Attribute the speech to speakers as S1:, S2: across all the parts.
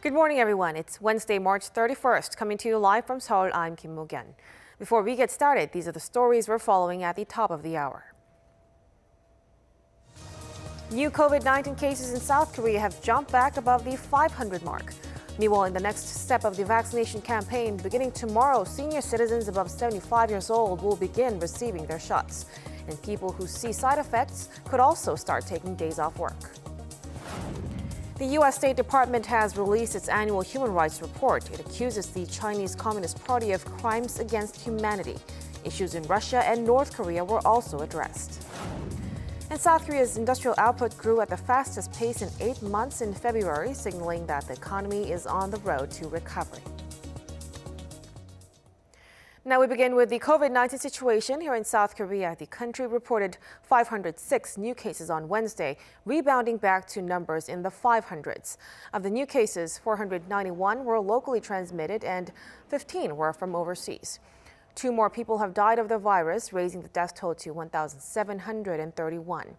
S1: Good morning, everyone. It's Wednesday, March 31st, coming to you live from Seoul. I'm Kim Mo-gyeon. Before we get started, these are the stories we're following at the top of the hour. New COVID-19 cases in South Korea have jumped back above the 500 mark. Meanwhile, in the next step of the vaccination campaign, beginning tomorrow, senior citizens above 75 years old will begin receiving their shots. And people who see side effects could also start taking days off work. The U.S. State Department has released its annual human rights report. It accuses the Chinese Communist Party of crimes against humanity. Issues in Russia and North Korea were also addressed. And South Korea's industrial output grew at the fastest pace in 8 months in February, signaling that the economy is on the road to recovery. Now we begin with the COVID-19 situation here in South Korea. The country reported 506 new cases on Wednesday, rebounding back to numbers in the 500s. Of the new cases, 491 were locally transmitted and 15 were from overseas. 2 more people have died of the virus, raising the death toll to 1,731.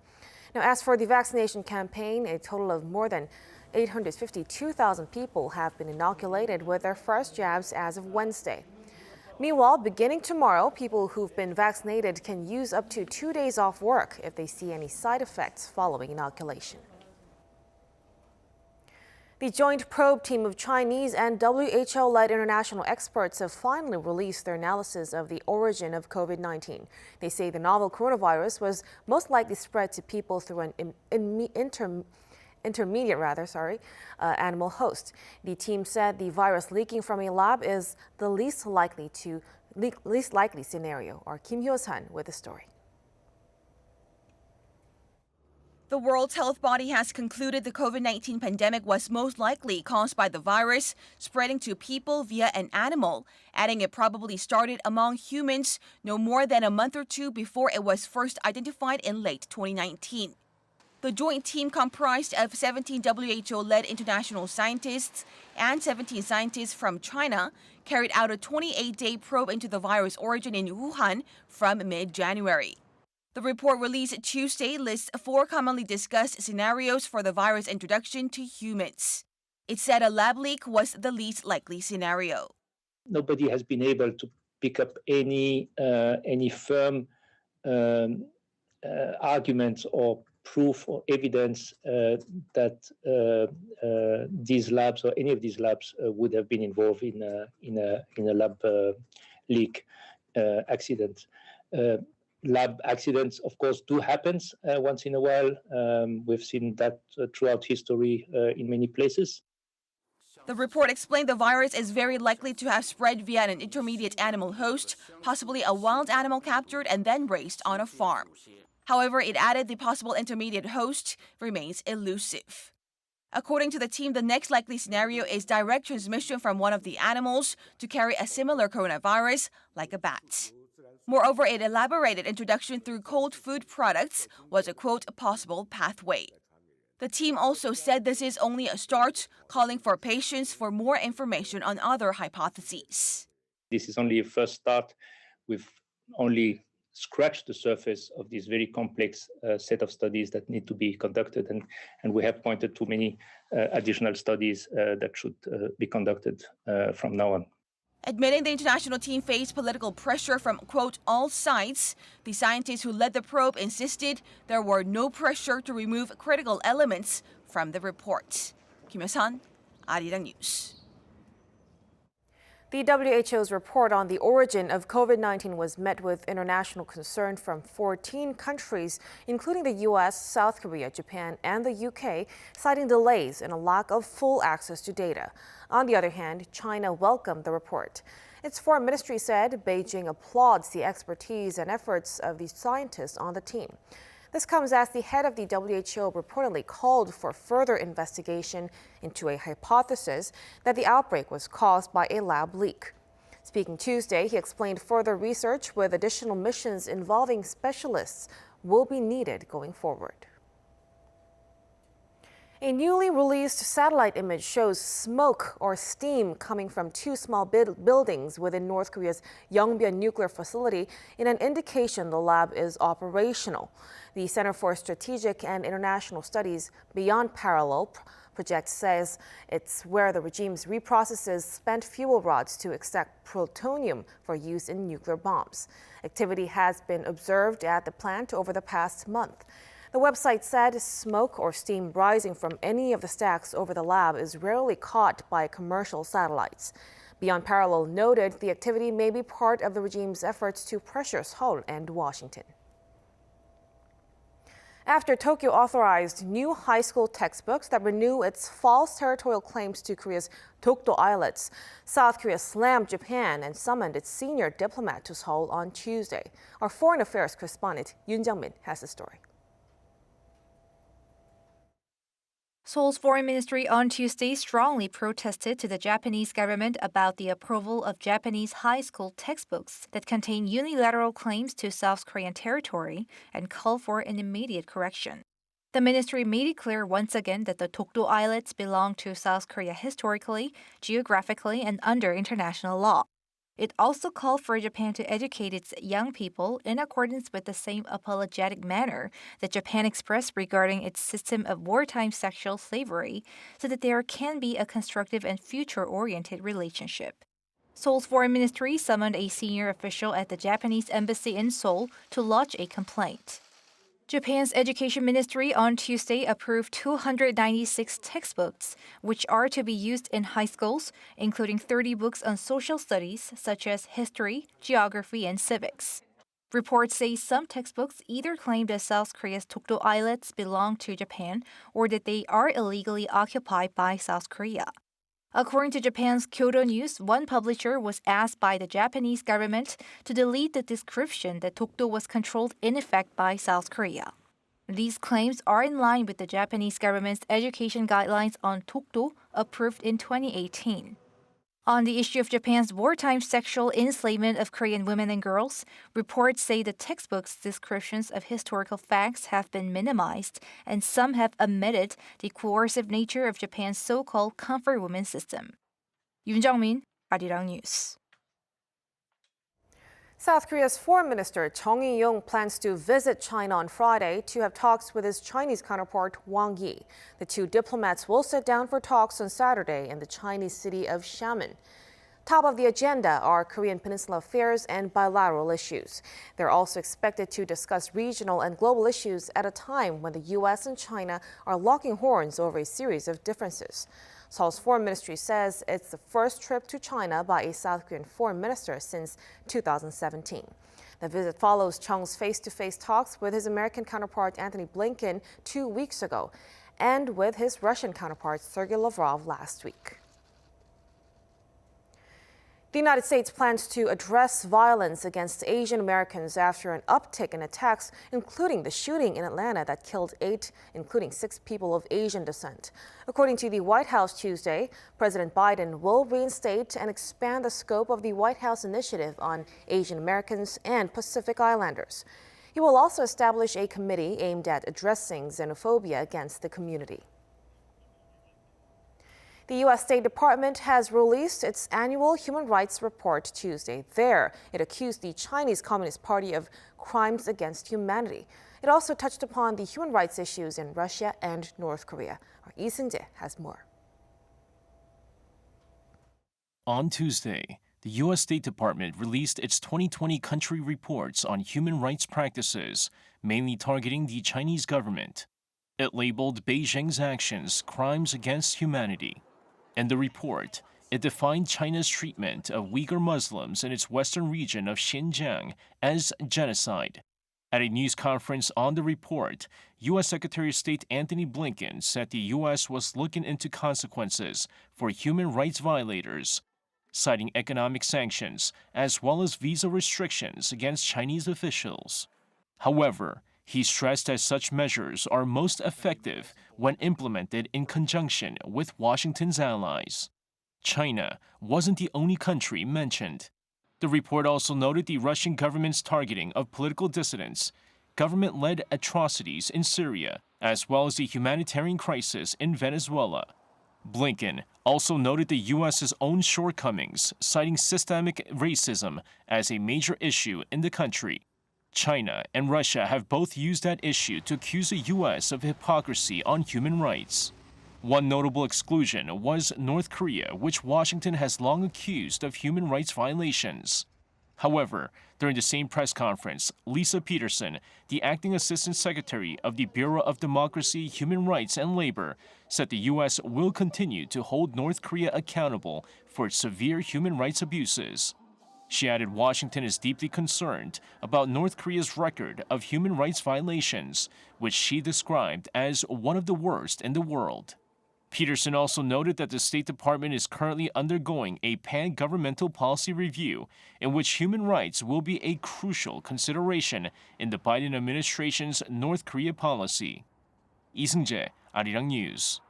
S1: Now, as for the vaccination campaign, a total of more than 852,000 people have been inoculated with their first jabs as of Wednesday. Meanwhile, beginning tomorrow, people who've been vaccinated can use up to 2 days off work if they see any side effects following inoculation. The joint probe team of Chinese and WHO-led international experts have finally released their analysis of the origin of COVID-19. They say the novel coronavirus was most likely spread to people through an animal host. The team said the virus leaking from a lab is the least likely scenario. Our Kim Hyo-sun with the story.
S2: The World Health Body has concluded the COVID-19 pandemic was most likely caused by the virus spreading to people via an animal, adding it probably started among humans no more than a month or 2 before it was first identified in late 2019. The joint team, comprised of 17 WHO-led international scientists and 17 scientists from China, carried out a 28-day probe into the virus origin in Wuhan from mid-January. The report released Tuesday lists 4 commonly discussed scenarios for the virus introduction to humans. It said a lab leak was the least likely scenario.
S3: Nobody has been able to pick up any firm arguments or proof or evidence that these labs or any of these labs would have been involved in a lab leak accident. Lab accidents, of course, do happen once in a while. We've seen that throughout history in many places.
S2: The report explained the virus is very likely to have spread via an intermediate animal host, possibly a wild animal captured and then raised on a farm. However, it added the possible intermediate host remains elusive. According to the team, the next likely scenario is direct transmission from one of the animals to carry a similar coronavirus, like a bat. Moreover, it elaborated introduction through cold food products was a, quote, possible pathway. The team also said this is only a start, calling for patience for more information on other hypotheses.
S3: This is only a first start. We've only scratched the surface of this very complex set of studies that need to be conducted, and we have pointed to many additional studies that should be conducted from now on.
S2: Admitting the international team faced political pressure from, quote, all sides, the scientists who led the probe insisted there were no pressure to remove critical elements from the report. Kim Hyo-sun, Arirang News.
S1: The WHO's report on the origin of COVID-19 was met with international concern from 14 countries, including the U.S., South Korea, Japan, and the U.K., citing delays and a lack of full access to data. On the other hand, China welcomed the report. Its foreign ministry said Beijing applauds the expertise and efforts of the scientists on the team. This comes as the head of the WHO reportedly called for further investigation into a hypothesis that the outbreak was caused by a lab leak. Speaking Tuesday, he explained further research with additional missions involving specialists will be needed going forward. A newly released satellite image shows smoke or steam coming from 2 small buildings within North Korea's Yongbyon nuclear facility in an indication the lab is operational. The Center for Strategic and International Studies Beyond Parallel Project says it's where the regime reprocesses spent fuel rods to extract plutonium for use in nuclear bombs. Activity has been observed at the plant over the past month. The website said smoke or steam rising from any of the stacks over the lab is rarely caught by commercial satellites. Beyond Parallel noted the activity may be part of the regime's efforts to pressure Seoul and Washington. After Tokyo authorized new high school textbooks that renew its false territorial claims to Korea's Dokdo Islets, South Korea slammed Japan and summoned its senior diplomat to Seoul on Tuesday. Our foreign affairs correspondent Yongbyon has the story.
S4: Seoul's foreign ministry on Tuesday strongly protested to the Japanese government about the approval of Japanese high school textbooks that contain unilateral claims to South Korean territory and called for an immediate correction. The ministry made it clear once again that the Dokdo Islets belong to South Korea historically, geographically, and under international law. It also called for Japan to educate its young people in accordance with the same apologetic manner that Japan expressed regarding its system of wartime sexual slavery, so that there can be a constructive and future-oriented relationship. Seoul's foreign ministry summoned a senior official at the Japanese embassy in Seoul to lodge a complaint. Japan's education ministry on Tuesday approved 296 textbooks, which are to be used in high schools, including 30 books on social studies such as history, geography, and civics. Reports say some textbooks either claim that South Korea's Dokdo Islets belong to Japan or that they are illegally occupied by South Korea. According to Japan's Kyodo News, one publisher was asked by the Japanese government to delete the description that Dokdo was controlled in effect by South Korea. These claims are in line with the Japanese government's education guidelines on Dokdo approved in 2018. On the issue of Japan's wartime sexual enslavement of Korean women and girls, reports say the textbook's descriptions of historical facts have been minimized, and some have omitted the coercive nature of Japan's so-called comfort women system. Yoon Jung-min, Arirang News.
S1: South Korea's Foreign Minister Chung Eui-yong plans to visit China on Friday to have talks with his Chinese counterpart Wang Yi. The two diplomats will sit down for talks on Saturday in the Chinese city of Xiamen. Top of the agenda are Korean Peninsula affairs and bilateral issues. They're also expected to discuss regional and global issues at a time when the U.S. and China are locking horns over a series of differences. Seoul's foreign ministry says it's the first trip to China by a South Korean foreign minister since 2017. The visit follows Chung's face-to-face talks with his American counterpart Antony Blinken 2 weeks ago and with his Russian counterpart Sergei Lavrov last week. The United States plans to address violence against Asian Americans after an uptick in attacks, including the shooting in Atlanta that killed 8, including 6 people of Asian descent. According to the White House Tuesday, President Biden will reinstate and expand the scope of the White House initiative on Asian Americans and Pacific Islanders. He will also establish a committee aimed at addressing xenophobia against the community. The U.S. State Department has released its annual human rights report Tuesday. There, it accused the Chinese Communist Party of crimes against humanity. It also touched upon the human rights issues in Russia and North Korea. Our Lee Seung-jae has more.
S5: On Tuesday, the U.S. State Department released its 2020 country reports on human rights practices, mainly targeting the Chinese government. It labeled Beijing's actions crimes against humanity. In the report, it defined China's treatment of Uyghur Muslims in its western region of Xinjiang as genocide. At a news conference on the report, U.S. Secretary of State Antony Blinken said the U.S. was looking into consequences for human rights violators, citing economic sanctions as well as visa restrictions against Chinese officials. However, he stressed that such measures are most effective when implemented in conjunction with Washington's allies. China wasn't the only country mentioned. The report also noted the Russian government's targeting of political dissidents, government-led atrocities in Syria, as well as the humanitarian crisis in Venezuela. Blinken also noted the U.S.'s own shortcomings, citing systemic racism as a major issue in the country. China and Russia have both used that issue to accuse the U.S. of hypocrisy on human rights. One notable exclusion was North Korea, which Washington has long accused of human rights violations. However, during the same press conference, Lisa Peterson, the acting assistant secretary of the Bureau of Democracy, Human Rights and Labor, said the U.S. will continue to hold North Korea accountable for its severe human rights abuses. She added Washington is deeply concerned about North Korea's record of human rights violations, which she described as one of the worst in the world. Peterson also noted that the State Department is currently undergoing a pan-governmental policy review in which human rights will be a crucial consideration in the Biden administration's North Korea policy. Lee Seung-jae, Arirang News.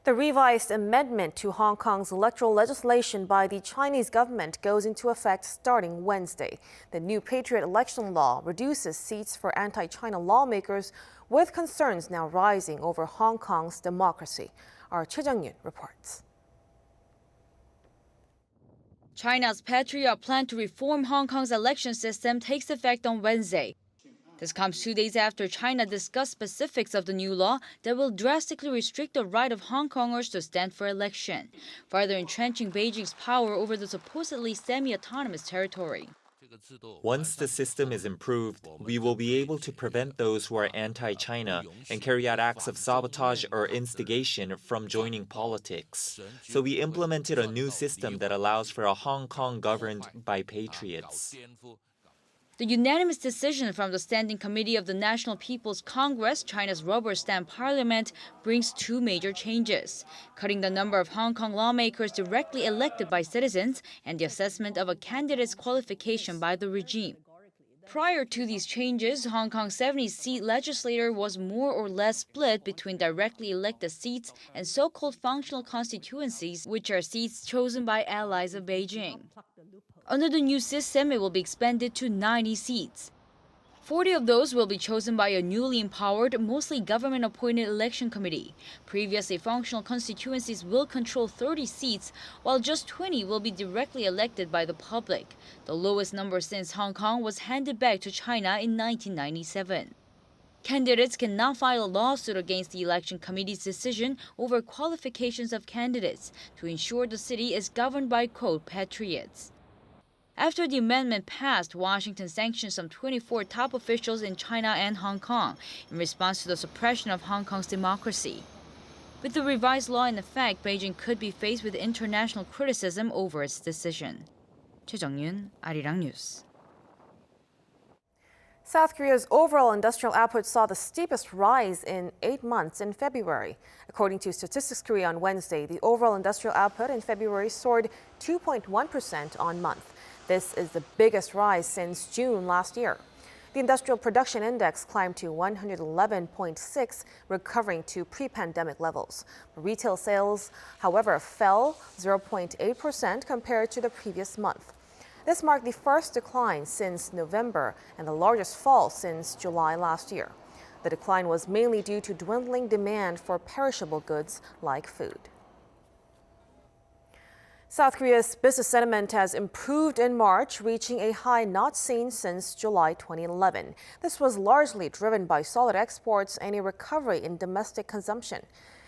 S1: The revised amendment to Hong Kong's electoral legislation by the Chinese government goes into effect starting Wednesday. The new patriot election law reduces seats for anti-China lawmakers, with concerns now rising over Hong Kong's democracy. Our Choi Jung-yun reports.
S6: China's patriot plan to reform Hong Kong's election system takes effect on Wednesday. This comes 2 days after China discussed specifics of the new law that will drastically restrict the right of Hong Kongers to stand for election, further entrenching Beijing's power over the supposedly semi-autonomous territory.
S7: Once the system is improved, we will be able to prevent those who are anti-China and carry out acts of sabotage or instigation from joining politics. So we implemented a new system that allows for a Hong Kong governed by patriots.
S6: The unanimous decision from the Standing Committee of the National People's Congress, China's rubber stamp parliament, brings two major changes: cutting the number of Hong Kong lawmakers directly elected by citizens and the assessment of a candidate's qualification by the regime. Prior to these changes, Hong Kong's 70-seat legislature was more or less split between directly elected seats and so-called functional constituencies, which are seats chosen by allies of Beijing. Under the new system, it will be expanded to 90 seats. 40 of those will be chosen by a newly empowered, mostly government-appointed election committee. Previously, functional constituencies will control 30 seats, while just 20 will be directly elected by the public, the lowest number since Hong Kong was handed back to China in 1997. Candidates cannot file a lawsuit against the election committee's decision over qualifications of candidates to ensure the city is governed by, quote, patriots. After the amendment passed, Washington sanctioned some 24 top officials in China and Hong Kong in response to the suppression of Hong Kong's democracy. With the revised law in effect, Beijing could be faced with international criticism over its decision. Choi Jung-yun, Arirang News.
S1: South Korea's overall industrial output saw the steepest rise in 8 months in February. According to Statistics Korea on Wednesday, the overall industrial output in February soared 2.1% on month. This is the biggest rise since June last year. The industrial production index climbed to 111.6, recovering to pre-pandemic levels. Retail sales, however, fell 0.8% compared to the previous month. This marked the first decline since November and the largest fall since July last year. The decline was mainly due to dwindling demand for perishable goods like food. South Korea's business sentiment has improved in March, reaching a high not seen since July 2011. This was largely driven by solid exports and a recovery in domestic consumption.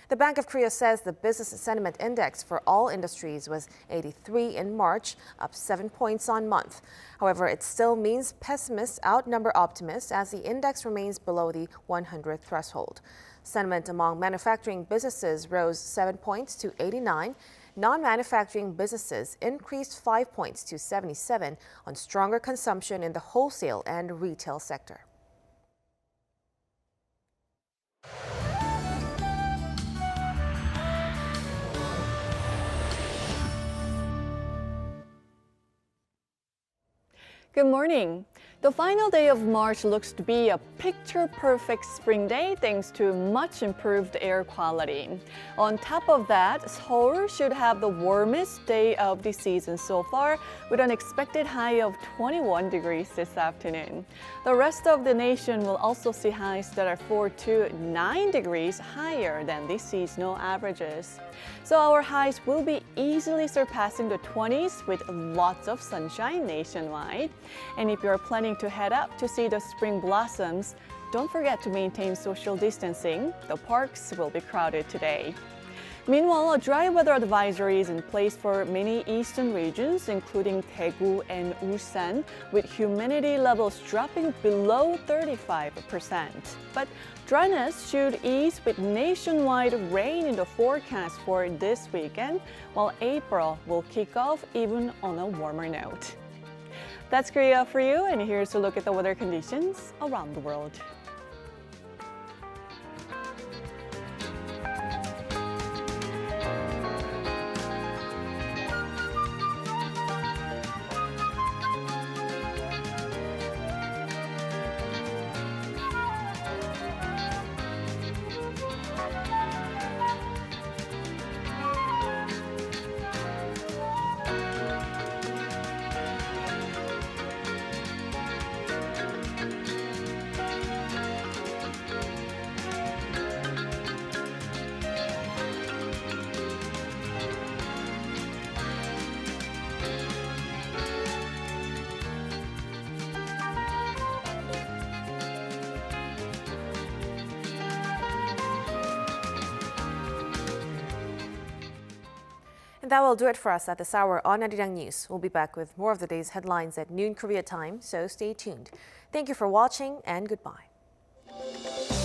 S1: The Bank of Korea says the business sentiment index for all industries was 83 in March, up 7 points on month. However, it still means pessimists outnumber optimists as the index remains below the 100 threshold. Sentiment among manufacturing businesses rose 7 points to 89. Non-manufacturing businesses increased 5 points to 77 on stronger consumption in the wholesale and retail sector.
S8: Good morning. The final day of March looks to be a picture-perfect spring day thanks to much improved air quality. On top of that, Seoul should have the warmest day of the season so far, with an expected high of 21 degrees this afternoon. The rest of the nation will also see highs that are 4 to 9 degrees higher than the seasonal averages. So our highs will be easily surpassing the 20s with lots of sunshine nationwide. And if you're planning to head out to see the spring blossoms, don't forget to maintain social distancing. The parks will be crowded today. Meanwhile, a dry weather advisory is in place for many eastern regions, including Daegu and Ulsan, with humidity levels dropping below 35%. But dryness should ease with nationwide rain in the forecast for this weekend, while April will kick off even on a warmer note. That's Korea for you, and here's a look at the weather conditions around the world.
S1: And that will do it for us at this hour on Arirang News. We'll be back with more of the day's headlines at noon Korea time, so stay tuned. Thank you for watching and goodbye.